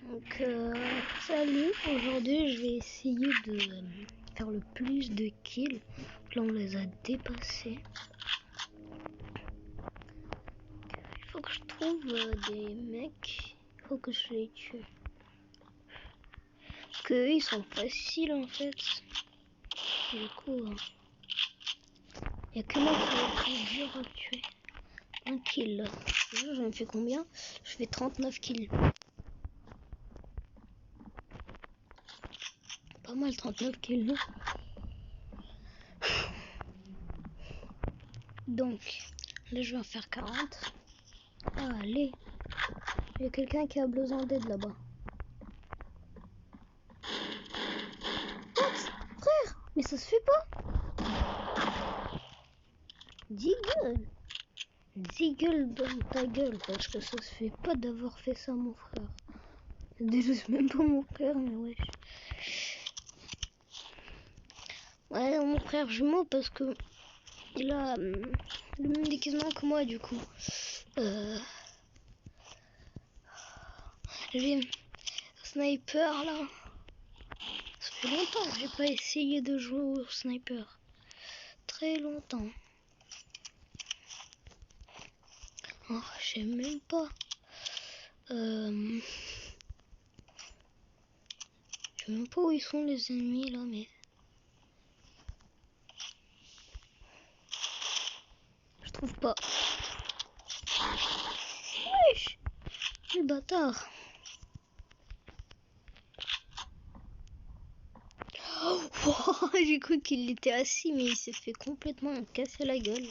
Donc salut, aujourd'hui je vais essayer de faire le plus de kills. Là on les a dépassés. Il faut que je trouve des mecs, il faut que je les tue. Parce que eux, ils sont faciles en fait. Du coup, il n'y a que moi qui est plus dur à tuer. Un kill. J'en ai fait combien? Je fais 39 kills. Pas mal 39 kills. Non? Donc, là je vais en faire 40. Allez. Il y a quelqu'un qui a besoin d'aide là-bas. Frère, mais ça se fait pas. Diggle dans ta gueule, parce que ça se fait pas d'avoir fait ça, mon frère. Déjà, c'est même pas mon frère, mais wesh. Ouais, mon frère jumeau, parce que il a le même déguisement que moi, du coup. J'ai sniper là. Ça fait longtemps que j'ai pas essayé de jouer au sniper. Très longtemps. Oh, je sais même pas. Je sais même pas où ils sont les ennemis là, mais je trouve pas. Wesh, le bâtard. Oh, j'ai cru qu'il était assis, mais il s'est fait complètement casser la gueule.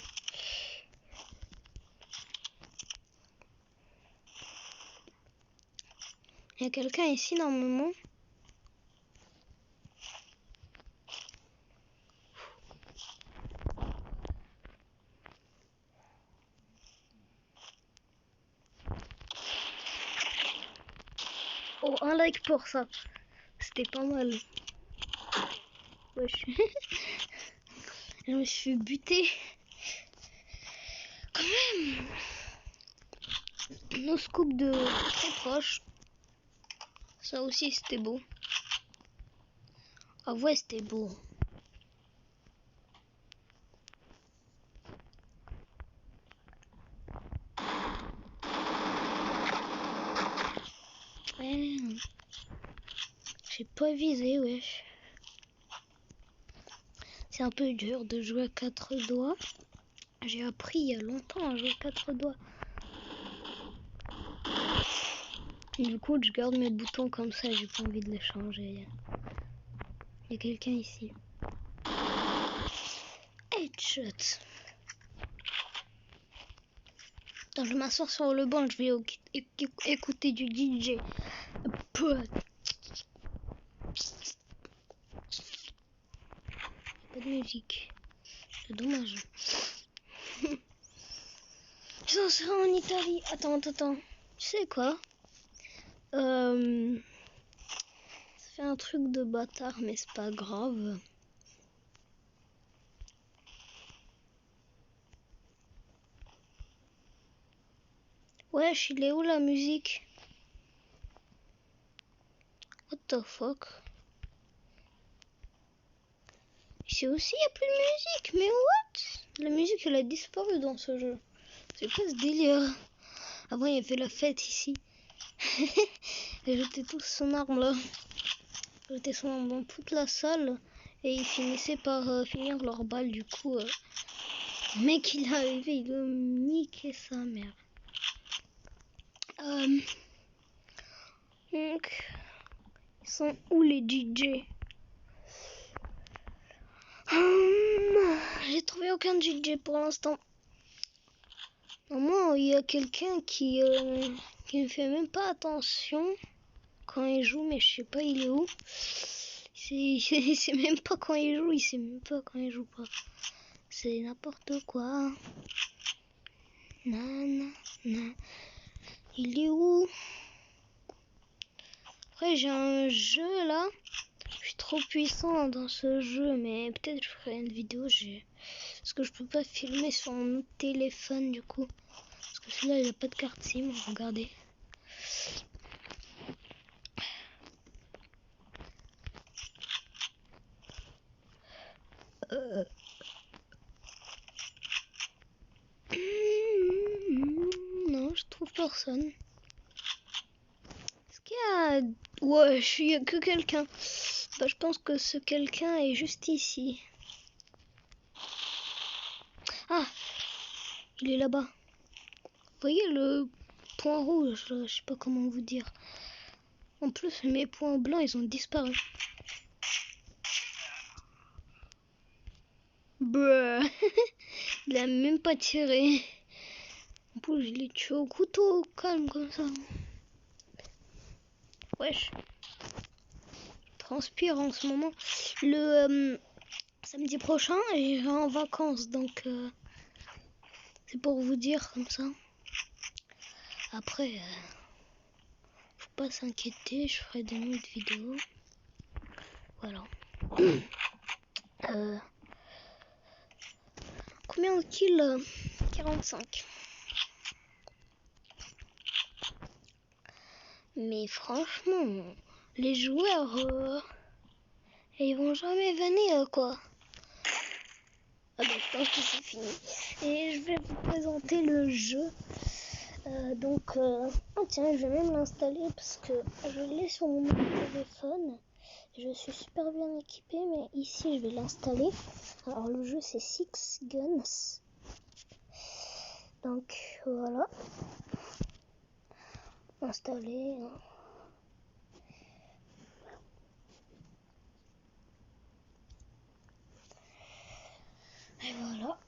Il y a quelqu'un ici normalement. Oh, un like pour ça. C'était pas mal. Wesh. Je me suis buté. Quand même. Nos scoops de très proche. Ça aussi c'était beau. Ah ouais, c'était beau. Ouais. J'ai pas visé, wesh. C'est un peu dur de jouer à 4 doigts. J'ai appris il y a longtemps à jouer à 4 doigts. Du coup, je garde mes boutons comme ça, j'ai pas envie de les changer. Il y a quelqu'un ici. Headshot. Attends, je vais m'asseoir sur le banc, je vais écouter du DJ. Pas de musique. C'est dommage. Ça sera en Italie. Attends. Tu sais quoi? Ça fait un truc de bâtard, mais c'est pas grave. Wesh, il est où la musique? What the fuck? Ici aussi, il n'y a plus de musique. Mais what? La musique, elle a disparu dans ce jeu. C'est quoi ce délire? Avant, il y avait la fête ici. Ils jetaient tous son arme là. Ils jetaient son arme dans toute la salle. Et ils finissaient par finir leur balle. Du coup, le mec, il est arrivé, il a niqué sa mère. Donc, ils sont où les DJ? J'ai trouvé aucun DJ pour l'instant. Normalement, il y a quelqu'un qui ne fait même pas attention quand il joue, mais je sais pas il est où. Il sait même pas quand il joue, il sait même pas quand il joue pas. C'est n'importe quoi. Il est où? Après j'ai un jeu là. Je suis trop puissant dans ce jeu, mais peut-être je ferai une vidéo. Parce que je peux pas filmer sur mon téléphone du coup. Parce que celui-là il a pas de carte SIM, regardez. Non, je trouve personne. Est-ce qu'il y a... Ouais, il y a que quelqu'un. Bah, je pense que ce quelqu'un est juste ici. Ah, il est là-bas. Vous voyez le point rouge, là, je sais pas comment vous dire. En plus, mes points blancs, ils ont disparu. Bruh. Il a même pas tiré. En plus, je l'ai tué au couteau, calme comme ça. Wesh. Je transpire en ce moment. Le samedi prochain, j'irai en vacances, donc c'est pour vous dire comme ça. Après, faut pas s'inquiéter, je ferai des autres vidéos. Voilà. Combien de kills 45. Mais franchement, les joueurs, ils vont jamais venir, quoi. Ah ben, je pense que c'est fini. Et je vais vous présenter le jeu. Oh tiens, je vais même l'installer parce que je l'ai sur mon téléphone. Je suis super bien équipée, mais ici je vais l'installer. Alors le jeu c'est Six Guns. Donc voilà. Installer. Et voilà.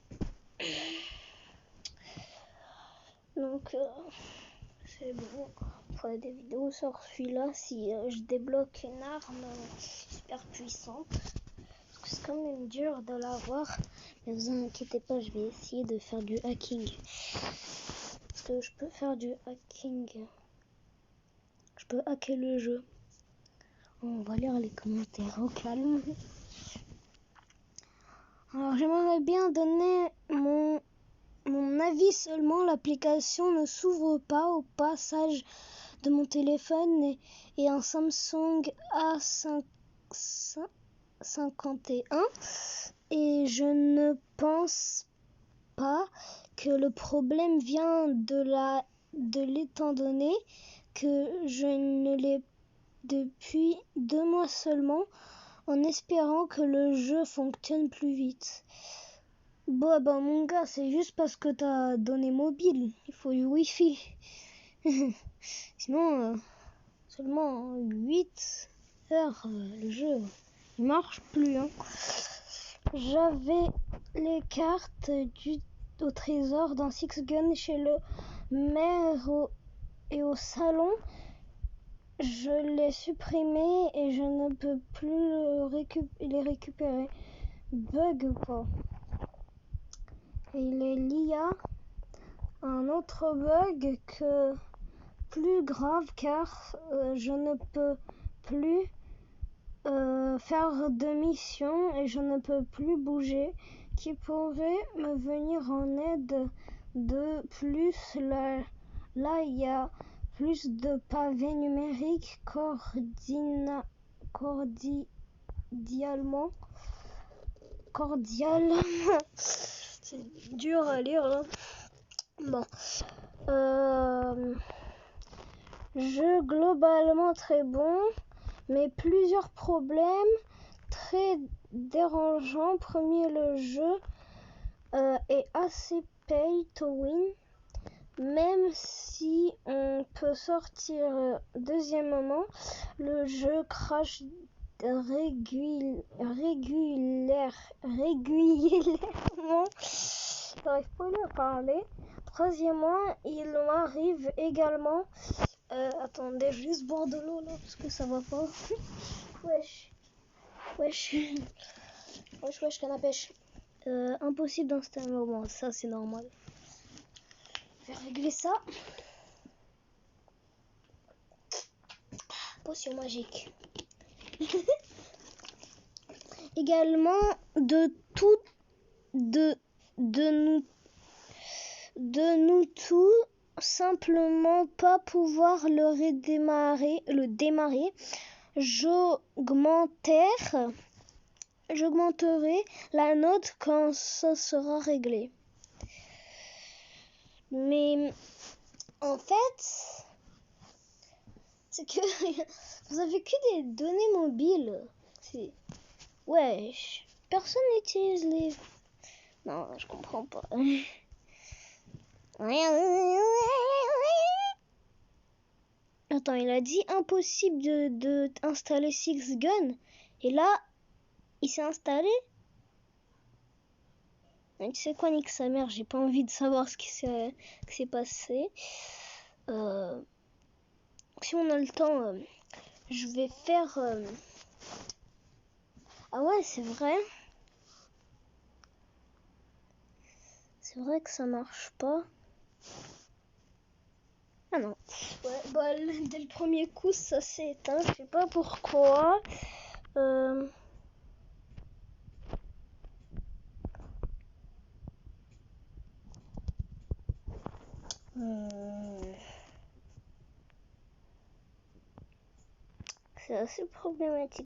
Donc c'est bon. Je ferai des vidéos sur celui-là si je débloque une arme super puissante. Parce que c'est quand même dur de l'avoir. Mais vous inquiétez pas, je vais essayer de faire du hacking. Parce que je peux faire du hacking. Je peux hacker le jeu. On va lire les commentaires au calme. Alors j'aimerais bien donner mon avis seulement. L'application ne s'ouvre pas au passage de mon téléphone et un Samsung A51. Et je ne pense pas que le problème vient de l'étant donné que je ne l'ai depuis 2 mois seulement, en espérant que le jeu fonctionne plus vite. Bon, bah mon gars, c'est juste parce que t'as donné mobile, il faut du wifi. Sinon, seulement 8 heures, le jeu, il marche plus. Hein. J'avais les cartes au trésor dans Six Guns chez le maire et au salon. Je l'ai supprimé et je ne peux plus les récupérer. Bug ou quoi? Et il est lié à un autre bug que plus grave car je ne peux plus faire de mission et je ne peux plus bouger. Qui pourrait me venir en aide de plus? Là il y a plus de pavés numériques cordialement. C'est dur à lire là. Bon. Jeu globalement très bon, mais plusieurs problèmes très dérangeants. Premier, le jeu est assez pay to win. Même si on peut sortir deuxièmement, le jeu crash régulièrement. J'arrive pas à parler. Troisièmement, il m'arrive également. Attendez, je vais juste boire de l'eau là parce que ça va pas. Wesh, canne à pêche. Impossible d'installer. Bon, ça c'est normal. Je vais régler ça. Potion magique. Également de nous tout simplement pas pouvoir le démarrer. J'augmentaire j'augmenterai la note quand ça sera réglé. Mais en fait, c'est que vous avez que des données mobiles. Ouais, personne n'utilise les... Non, je comprends pas. Attends, il a dit impossible de installer Six Gun. Et là, il s'est installé. Tu sais quoi, nique sa mère, j'ai pas envie de savoir ce qui s'est passé. Si on a le temps, je vais faire... Ah ouais, c'est vrai. C'est vrai que ça marche pas. Ah non. Ouais, bah, dès le premier coup, ça s'est éteint. Je sais pas pourquoi. C'est assez problématique.